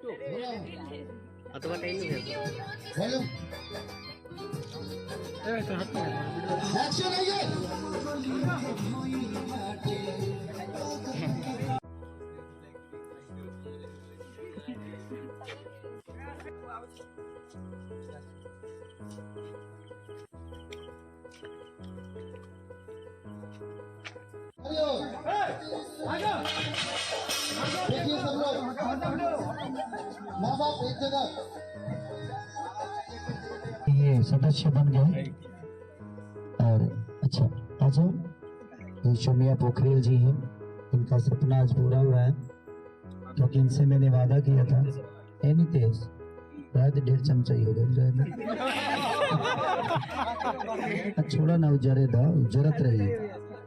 अथवा कहीं नहीं हेलो एक्शन है ये देखिए सब लोग माँ बाप एक जगह ये सदस्य बन गए। और अच्छा अच्छा ये शोमिया पोखरेल जी हैं, इनका सपना आज पूरा हुआ है क्योंकि इनसे मैंने वादा किया था एनी तेज रात 1.5 चमचा ही होगा छोड़ा ना उजरे दा उजरत रही,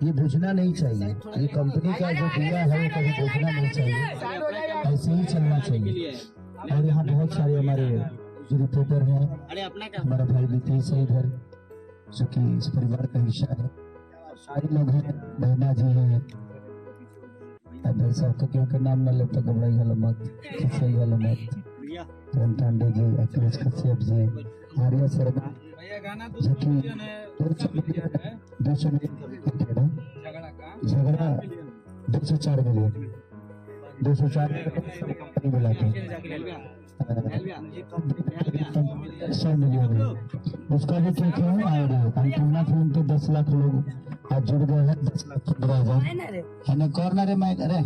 ये बुझना नहीं चाहिए। ये कंपनी का जो दिया है वो कभी बुझना नहीं चाहिए, ऐसे ही चलना चाहिए। और यहाँ बहुत सारे हमारे जो रिपोर्टर हैं, हमारा भाई नीतीश है इधर जो कि इस परिवार का हिस्सा है, सारे लोग हैं, बहना जी हैं, भाई साहब का क्योंकि नाम न लेता घबराई हल मत, सही हल मत, पवन पांडे जी, अखिलेश कश्यप जी, आर्या शर्मा जो कि 200 मिलियन झगड़ा 204 मिलियन 204 कंपनी मिलाकर 100 मिलियन उसका भी ठीक है। और अंतिमा फिल्म पे 10 लाख लोग आज जुड़ गए हैं, 10 लाख 15,000 है ना। कॉर्नर है मैं अरे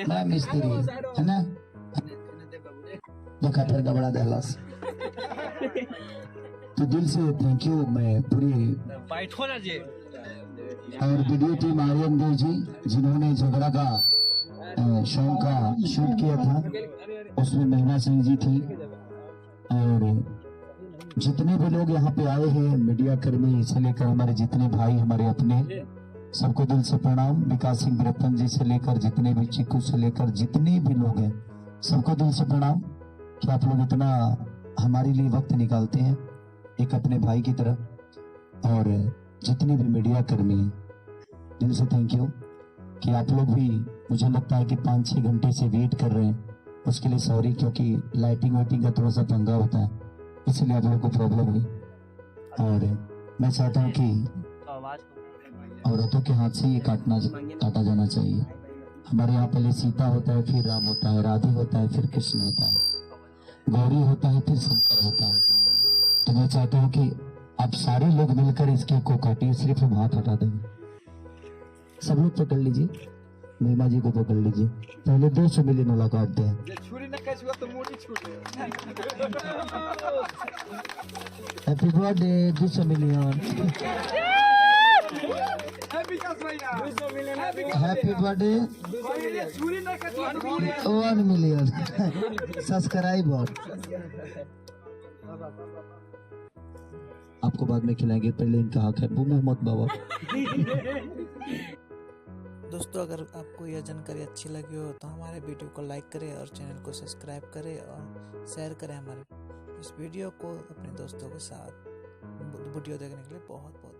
मैं मिस्त्री है ना देखा फिर गबड़ा दहलास। तो दिल से थैंक यू मैं पूरी और वीडियो टीम आर्यन देव जी जिन्होंने झगड़ा का सॉन्ग का शूट किया था, उसमें महिमा सिंह जी थी। और जितने भी लोग यहाँ पे आए हैं, मीडिया कर्मी से लेकर हमारे जितने भाई हमारे अपने, सबको दिल से प्रणाम। विकास सिंह रतन जी से लेकर जितने भी, चिक्कू से लेकर जितने भी लोग हैं, सबको दिल से प्रणाम कि आप लोग इतना हमारे लिए वक्त निकालते हैं एक अपने भाई की तरह। और जितने भी मीडिया कर्मी हैं, दिल से थैंक यू कि आप लोग भी, मुझे लगता है कि 5-6 घंटे से वेट कर रहे हैं, उसके लिए सॉरी, क्योंकि लाइटिंग वाइटिंग का थोड़ा सा पंगा होता है, इसलिए आप लोगों को प्रॉब्लम हुई। और मैं चाहता हूँ कि औरतों के हाथ से ये काटा जाना चाहिए। हमारे यहाँ पहले सीता होता है, फिर राम होता है, राधे होता है, फिर कृष्ण होता है, गौरी होता है, फिर शंकर होता है। तो मैं चाहता हूँ कि आप सारे लोग मिलकर इस केक को काटिए, सिर्फ हम हाथ हटा देंगे। सब लोग पकड़ लीजिए, महिमा जी को पकड़ लीजिए, पहले 200 मिलियन वाला काटते हैं। Happy birthday 200 million, happy birthday 1 million subscriber. आपको बाद में खिलाएंगे, पहले इनका हक है। मोहम्मद बाबा। दोस्तों अगर आपको यह जानकारी अच्छी लगी हो तो हमारे वीडियो को लाइक करें और चैनल को सब्सक्राइब करें और शेयर करें हमारे इस वीडियो को अपने दोस्तों के साथ। वीडियो देखने के लिए बहुत बहुत